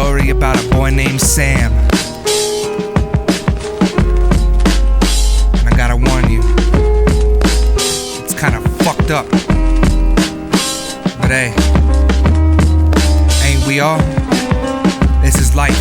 story about a boy named Sam. And I gotta warn you, it's kinda fucked up. But hey, ain't we all? This is life.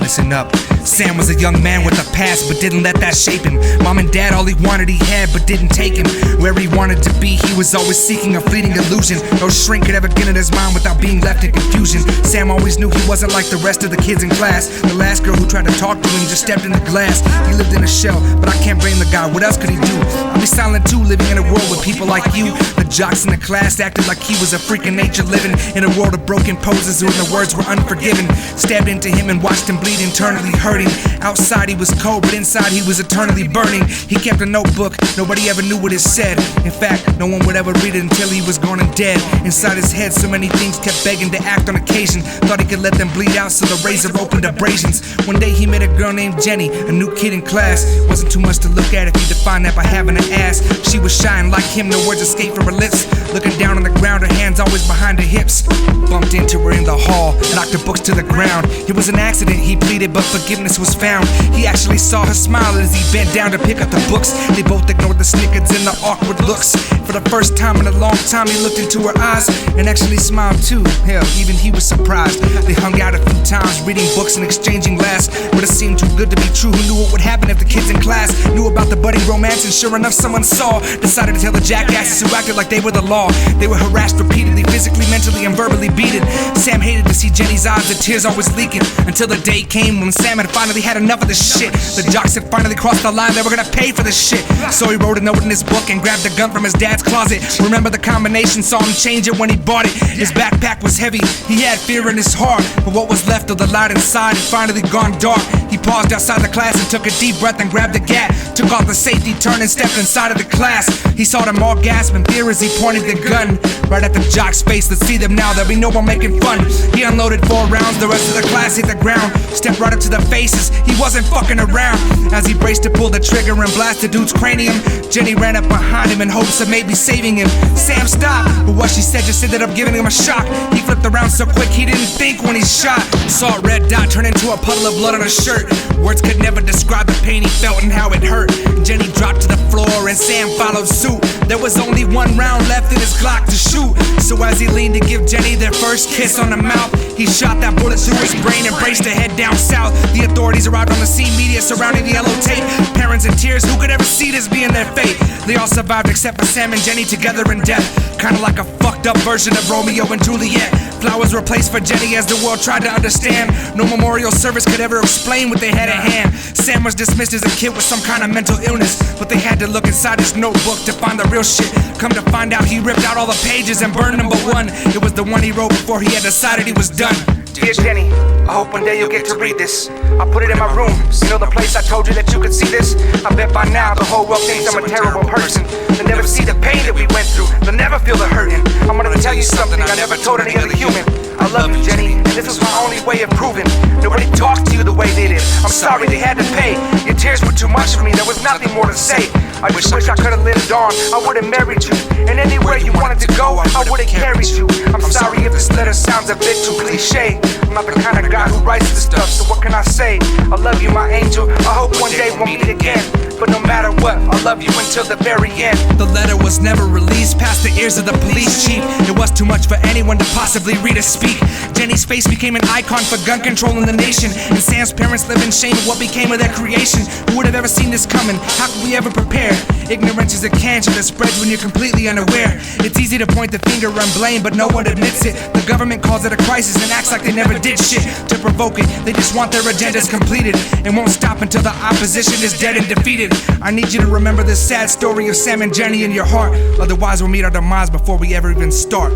Listen up. Sam was a young man with a past, but didn't let that shape him. Mom and dad, all he wanted he had, but didn't take him where he wanted to be. He was always seeking a fleeting illusion. No shrink could ever get in his mind without being left in confusion. Sam always knew he wasn't like the rest of the kids in class. The last girl who tried to talk to him just stepped in the glass. He lived in a shell, but I can't blame the guy. What else could he do? I'll be silent too, living in a world with people like you. The jocks in the class acted like he was a freak of nature, living in a world of broken poses where the words were unforgiven. Stabbed into him and watched him bleed, internally hurting. Outside he was cold, but inside he was eternally burning. He kept a notebook, nobody ever knew what it said. In fact, no one would ever read it until he was gone and dead. Inside his head, so many things kept begging to act on occasion. Thought he could let them bleed out, so the razor opened abrasions. One day he met a girl named Jenny, a new kid in class. Wasn't too much to look at if you define that by having an ass. She was shy and like him, no words escaped from her lips. Looking down on the ground, her hands always behind her hips. Bumped into her in the hall, knocked her books to the ground. It was an accident, he pleaded, but forgiveness was found. He actually saw her smile as he bent down to pick up the books. They both ignored the snickers and the awkward looks. For the first time in a long time, he looked into her eyes and actually smiled too. Hell, even he was surprised. They hung out a few times, reading books and exchanging laughs. But it seemed too good to be true. Who knew what would happen if the kids in class knew about the budding romance? And sure enough, someone saw. Decided to tell the jackasses who acted like they were the law. They were harassed repeatedly, physically, mentally, and verbally beaten. Sam hated to see Jenny's eyes, the tears always leaking. Until the day came when Sam had finally had enough of this shit. The jocks had finally crossed the line, they were gonna pay for this shit. So he wrote a note in his book and grabbed a gun from his dad's closet. Remember the combination, saw him change it when he bought it. His backpack was heavy, he had fear in his heart. But what was left of the light inside had finally gone dark. He paused outside the class and took a deep breath and grabbed the gat. Took off the safety, turned and stepped inside of the class. He saw them all gasp in fear as he pointed the gun right at the jock's face. Let's see them now, there'll be no more making fun. He unloaded 4 rounds, the rest of the class hit the ground. Stepped right up to the faces, he wasn't fucking around. As he braced to pull the trigger and blast the dude's cranium, Jenny ran up behind him in hopes of maybe saving him. Sam stopped, but what she said just ended up giving him a shock. He flipped around so quick he didn't think when he shot. Saw a red dot turn into a puddle of blood on his shirt. Words could never describe the pain he felt and how it hurt. Jenny dropped to the floor and Sam followed suit. There was only 1 round left in his Glock to shoot. So as he leaned to give Jenny their first kiss on the mouth, he shot that bullet through his brain and braced to head down south. The authorities arrived on the scene, media surrounding the yellow tape. Parents in tears, who could ever see this being their fate? They all survived except for Sam and Jenny together in death. Kinda like a fucked up version of Romeo and Juliet. Flowers were placed for Jenny as the world tried to understand. No memorial service could ever explain what they had at hand. Sam was dismissed as a kid with some kind of mental illness, but they had to look inside his notebook to find the real shit. Come to find out, he ripped out all the pages and burned number 1. It was the one he wrote before he had decided he was done. Dear Jenny, I hope one day you'll get to read this. I'll put it in my room. You know the place I told you that you could see this? I bet by now the whole world thinks I'm a terrible person. They'll never see the pain that we went through. They'll never feel the hurting. I'm gonna tell you something I never told any other human. I love you, Jenny, and this was my only way of proving. Nobody talks to you the way they did. I'm sorry they had to pay. Your tears were too much for me, there was nothing more to say. I just wish I could've lived on, I would've married you. And anywhere you wanted to go, I would've carried you. I'm sorry if this letter sounds a bit too cliche. I'm not the kind of guy who writes this stuff, so what can I say? I love you, my angel, I hope one day we'll meet again. But no matter what, I love you until the very end. The letter was never released past the ears of the police chief. It was too much for anyone to possibly read or speak. Jenny's face became an icon for gun control in the nation, and Sam's parents live in shame of what became of their creation. Who would have ever seen this coming? How could we ever prepare? Ignorance is a cancer that spreads when you're completely unaware. It's easy to point the finger and blame, but no one admits it. The government calls it a crisis and acts like they never did shit to provoke it. They just want their agendas completed and won't stop until the opposition is dead and defeated. I need you to remember this sad story of Sam and Jenny in your heart. Otherwise we'll meet our demise before we ever even start.